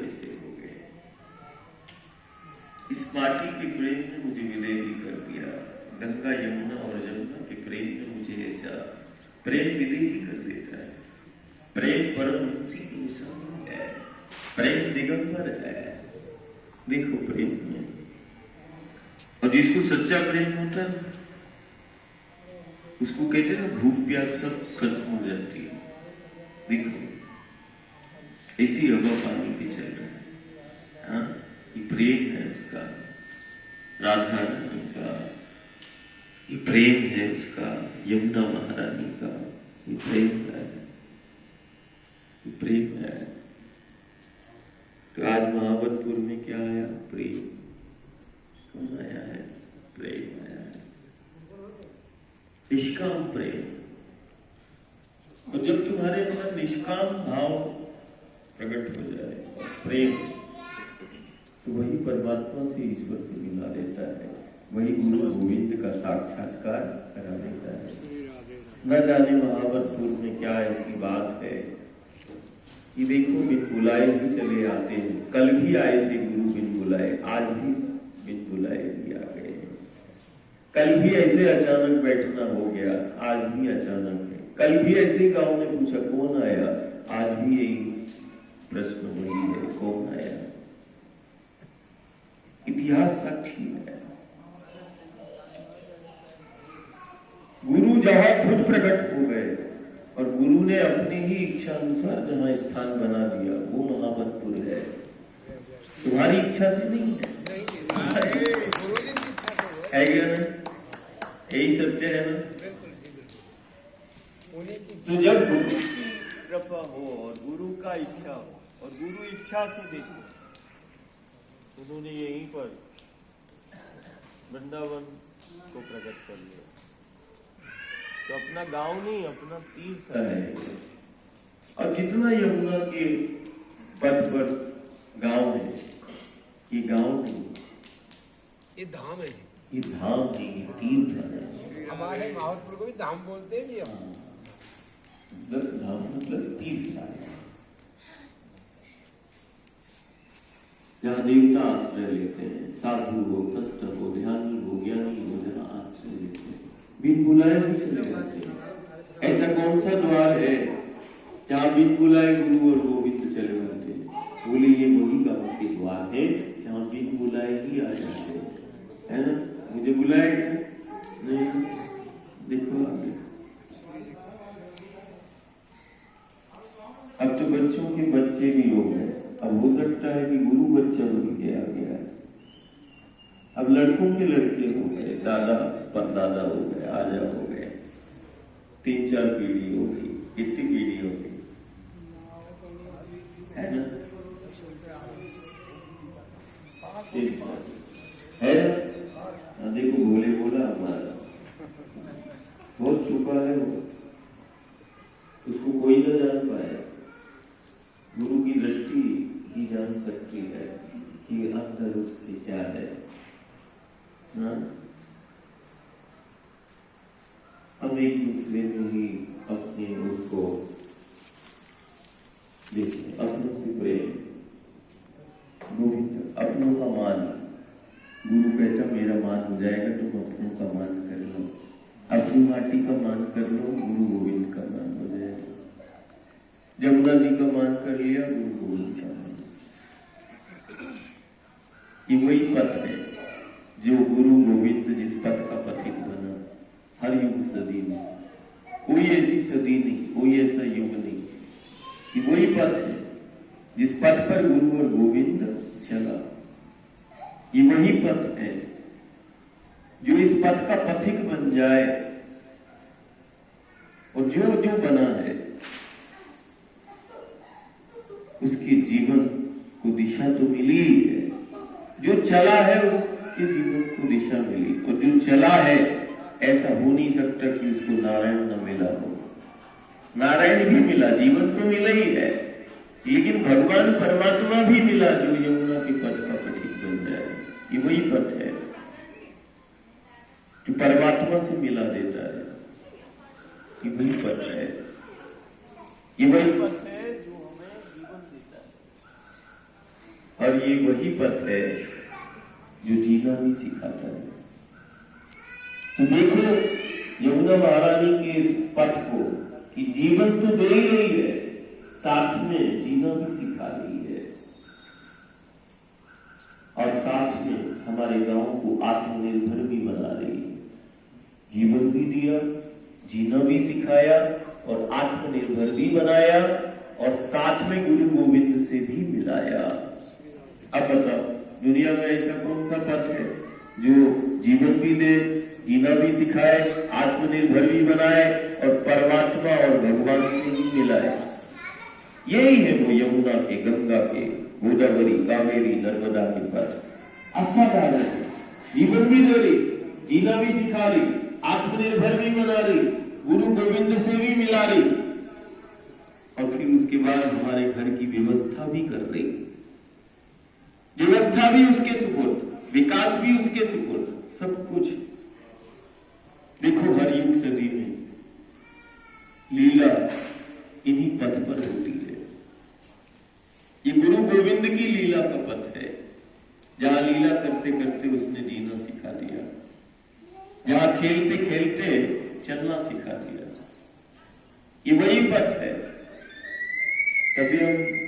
जैसे हो गए। इस माटी के प्रेम ने मुझे विदेही कर दिया। गंगा यमुना और जमुना के प्रेम ने मुझे ऐसा प्रेम विदेही कर देता है। प्रेम परमहंसी की निशानी है, प्रेम दिगंबर है। देखो प्रेम में, और जिसको सच्चा प्रेम होता है उसको कहते हैं ना, भूख प्यास सब खत्म हो जाती है। देखो ऐसी हवा पानी भी चल रहा है। हाँ, ये प्रेम है उसका, राधा रानी का ये प्रेम है, उसका यमुना महारानी का ये प्रेम है, ये प्रेम है। तो आज महाबतपुर में क्या आया? प्रेम। कौन आया है? प्रेम आया है, निष्काम प्रेम। और जब तुम्हारे अंदर निष्काम भाव प्रकट हो जाए प्रेम, तो वही परमात्मा से ईश्वर से मिला देता है, वही गुरु गोविंद का साक्षात्कार करा देता है। न जाने महाबतपुर में क्या ऐसी बात है कि देखो बिन बुलाए भी चले आते हैं। कल भी आए थे गुरु बिन बुलाए, आज भी बिन बुलाए भी आ गए। कल भी ऐसे अचानक बैठना हो गया, आज भी अचानक है। कल भी ऐसे गांव ने पूछा कौन आया, आज भी यही प्रश्न वही है, कौन आया। इतिहास साक्षी है। गुरु जहां खुद प्रकट हो गए और गुरु ने अपनी ही इच्छा अनुसार जहां स्थान बना दिया, वो महाबतपुर है। तुम्हारी इच्छा से नहीं है, है क्या ना? यही सत्य है ना? तो जब गुरु की कृपा हो और गुरु का इच्छा हो और गुरु इच्छा से देखो, उन्होंने यहीं पर वृंदावन को प्रकट कर लिया। तो अपना गांव नहीं, अपना तीर्थ है। और कितना यमुना के पथ पर गांव है, ये गांव नहीं, ये धाम है, ये धाम नहीं, ये तीर्थ है। हमारे महावतपुर को भी धाम बोलते हैं जी हम। मतलब धाम मतलब तीर्थ है, जहाँ देवता आश्रय लेते हैं, साधु हो, संत हो, ध्यानी हो, ज्ञानी हो, जहाँ आश्रय लेते हैं, बिन बुलाए भी चले जाते हैं। ऐसा कौन सा द्वार है जहाँ बिन बुलाए गुरु और गोविंद चले जाते हैं? बोले ये वही गांव के द्वार है जहाँ बिन बुलाए ही आ जाते हैं, है ना? मुझे बुलाएगा नहीं, देखो आगे। अब तो बच्चों के बच्चे भी हो गए, अब हो सकता है कि गुरु बच्चा बन के आ गया। अब लड़कों के लड़के हो गए, दादा परदादा हो गए, आजा हो गए, 3-4 पीढ़ी हो गई, कितनी पीढ़ी हो गई, है ना? है ना? देखो भोले बोला हमारा बहुत छुपा है वो, उसको कोई ना जान पाए। गुरु की दृष्टि ही जान सकती है कि अंदर उसके क्या है। हम एक दूसरे में ही अपने उसको देखिए, अपनों से प्रेम, गोविंद अपनों का मान। गुरु कहता मेरा मान हो जाएगा, तुम अपनों का मान कर लो, अपनी माटी का मान कर लो, गुरु गोविंद का मान हो जाएगा। जमुना जी का मान कर लिया, गुरु गोविंद का मान। ये वही पथ है जो गुरु गोविंद जिस पथ का पथिक बना हर युग सदी में। कोई ऐसी सदी नहीं, कोई ऐसा युग नहीं, कि वही पथ है जिस पथ पर गुरु और गोविंद चला। ये वही पथ है जो इस पथ का पथिक बन जाए। और जो जो बना है उसके जीवन को दिशा तो मिली ही है। जो चला है उसके जीवन को दिशा मिली, और जो चला है ऐसा हो नहीं सकता कि उसको नारायण न मिला हो। नारायण भी मिला, जीवन तो मिला ही है, लेकिन भगवान परमात्मा भी मिला जो यमुना के पथ का पथिक बन जाए। ये वही पथ है जो परमात्मा से मिला देता है। ये वही पथ है, ये वही पथ है जो हमें जीवन देता है। और ये वही पथ है जो जीना भी सिखाता है। तो देखो यमुना महारानी के इस पथ को कि जीवन तो दे ही रही है, साथ में जीना भी सिखा रही है, और साथ में हमारे गांव को आत्मनिर्भर भी बना रही है। जीवन भी दिया, जीना भी सिखाया और आत्मनिर्भर भी बनाया, और साथ में गुरु गोविंद से भी मिलाया। अब बताओ दुनिया में ऐसा कौन सा पथ है जो जीवन भी दे, जीना भी सिखाए, आत्मनिर्भर भी बनाए और परमात्मा और भगवान से ही मिलाए? यही है वो यमुना के, गंगा के, गोदावरी, कावेरी, नर्मदा के पथ। असाधारण है, जीवन भी दे रही, जीना भी सिखा रही, आत्मनिर्भर भी बना रही, गुरु गोविंद से भी मिला रही, और फिर उसके बाद हमारे घर की व्यवस्था भी कर रही। व्यवस्था भी उसके सुपुर्द, विकास भी उसके सुपुर्द, सब कुछ। देखो हर युग सदी में लीला इन्हीं पथ पर होती है। ये गुरु गोविंद की लीला का पथ है, जहां लीला करते करते उसने जीना सिखा दिया, जहां खेलते खेलते चलना सिखा दिया। ये वही पथ है। कभी हम